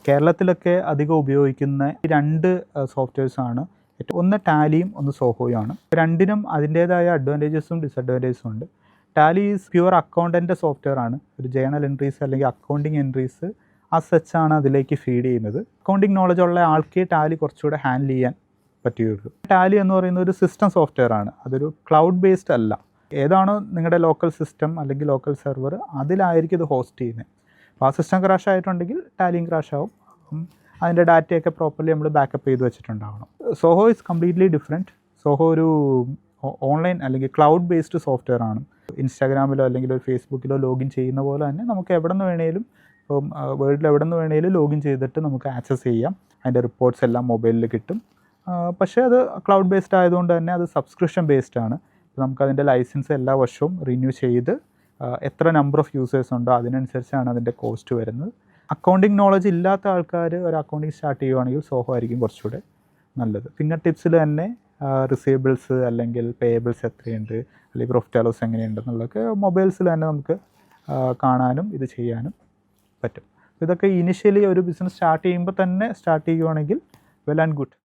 കേരളത്തിലൊക്കെ അധികം ഉപയോഗിക്കുന്ന രണ്ട് സോഫ്റ്റ്വെയർസാണ്. ഒന്ന് ടാലിയും ഒന്ന് സോഹോയുമാണ്. രണ്ടിനും അതിൻ്റേതായ അഡ്വാൻറ്റേജസും ഡിസഡ്വാൻറ്റേജസും ഉണ്ട്. Tally is pure accountant software ആണ്. ഒരു ജേണൽ എൻട്രീസ് അല്ലെങ്കിൽ അക്കൗണ്ടിങ് എൻട്രീസ് ആണ് അതിലേക്ക് ഫീഡ് ചെയ്യുന്നത്. അക്കൗണ്ടിങ് നോളജ് ഉള്ള ആൾക്കേ ടാലി കുറച്ചുകൂടെ ഹാൻഡിൽ ചെയ്യാൻ പറ്റുകയുള്ളൂ. ടാലി എന്ന് പറയുന്ന ഒരു സിസ്റ്റം സോഫ്റ്റ്വെയർ ആണ്. അതൊരു ക്ലൗഡ് ബേസ്ഡ് അല്ല. ഏതാണോ നിങ്ങളുടെ ലോക്കൽ സിസ്റ്റം അല്ലെങ്കിൽ ലോക്കൽ സെർവർ, അതിലായിരിക്കും ഇത് ഹോസ്റ്റ് ചെയ്യുന്നത്. അപ്പോൾ ആ സിസ്റ്റം ക്രാഷ് ആയിട്ടുണ്ടെങ്കിൽ ടാലിയും ക്രാഷ് ആവും. അതിൻ്റെ ഡാറ്റയൊക്കെ പ്രോപ്പർലി നമ്മൾ ബാക്കപ്പ് ചെയ്ത് വെച്ചിട്ടുണ്ടാവണം. Zoho is completely different. Zoho ഒരു ഓൺലൈൻ അല്ലെങ്കിൽ ക്ലൗഡ് ബേസ്ഡ് സോഫ്റ്റ്വെയർ ആണ്. ഇൻസ്റ്റാഗ്രാമിലോ അല്ലെങ്കിൽ ഒരു ഫേസ്ബുക്കിലോ ലോഗിൻ ചെയ്യുന്ന പോലെ തന്നെ നമുക്ക് എവിടെ നിന്ന് വേണേലും, ഇപ്പം വേൾഡിൽ എവിടെ നിന്ന് വേണേലും ലോഗിൻ ചെയ്തിട്ട് നമുക്ക് ആക്സസ് ചെയ്യാം. അതിൻ്റെ റിപ്പോർട്ട്സ് എല്ലാം മൊബൈലിൽ കിട്ടും. പക്ഷേ അത് ക്ലൗഡ് ബേസ്ഡ് ആയതുകൊണ്ട് തന്നെ അത് സബ്സ്ക്രിപ്ഷൻ ബേസ്ഡ് ആണ്. നമുക്കതിൻ്റെ ലൈസൻസ് എല്ലാ വർഷവും റിന്യൂ ചെയ്ത് എത്ര നമ്പർ ഓഫ് യൂസേഴ്സ് ഉണ്ടോ അതിനനുസരിച്ചാണ് അതിൻ്റെ കോസ്റ്റ് വരുന്നത്. അക്കൗണ്ടിങ് നോളജ് ഇല്ലാത്ത ആൾക്കാർ ഒരു അക്കൗണ്ടിങ് സ്റ്റാർട്ട് ചെയ്യുകയാണെങ്കിൽ സോഹോ ആയിരിക്കും കുറച്ചുകൂടെ നല്ലത്. ഫിംഗർ ടിപ്സിൽ തന്നെ റിസീവബിൾസ് അല്ലെങ്കിൽ പേയബിൾസ് എത്രയുണ്ട് അല്ലെങ്കിൽ പ്രോഫിറ്റ് ആൻഡ് ലോസ് എങ്ങനെയുണ്ടെന്നുള്ളതൊക്കെ മൊബൈൽസിൽ തന്നെ നമുക്ക് കാണാനും ഇത് ചെയ്യാനും പറ്റും. ഇതൊക്കെ ഇനിഷ്യലി ഒരു ബിസിനസ് സ്റ്റാർട്ട് ചെയ്യുമ്പോൾ തന്നെ സ്റ്റാർട്ട് ചെയ്യുകയാണെങ്കിൽ വെൽ ആൻഡ് ഗുഡ്.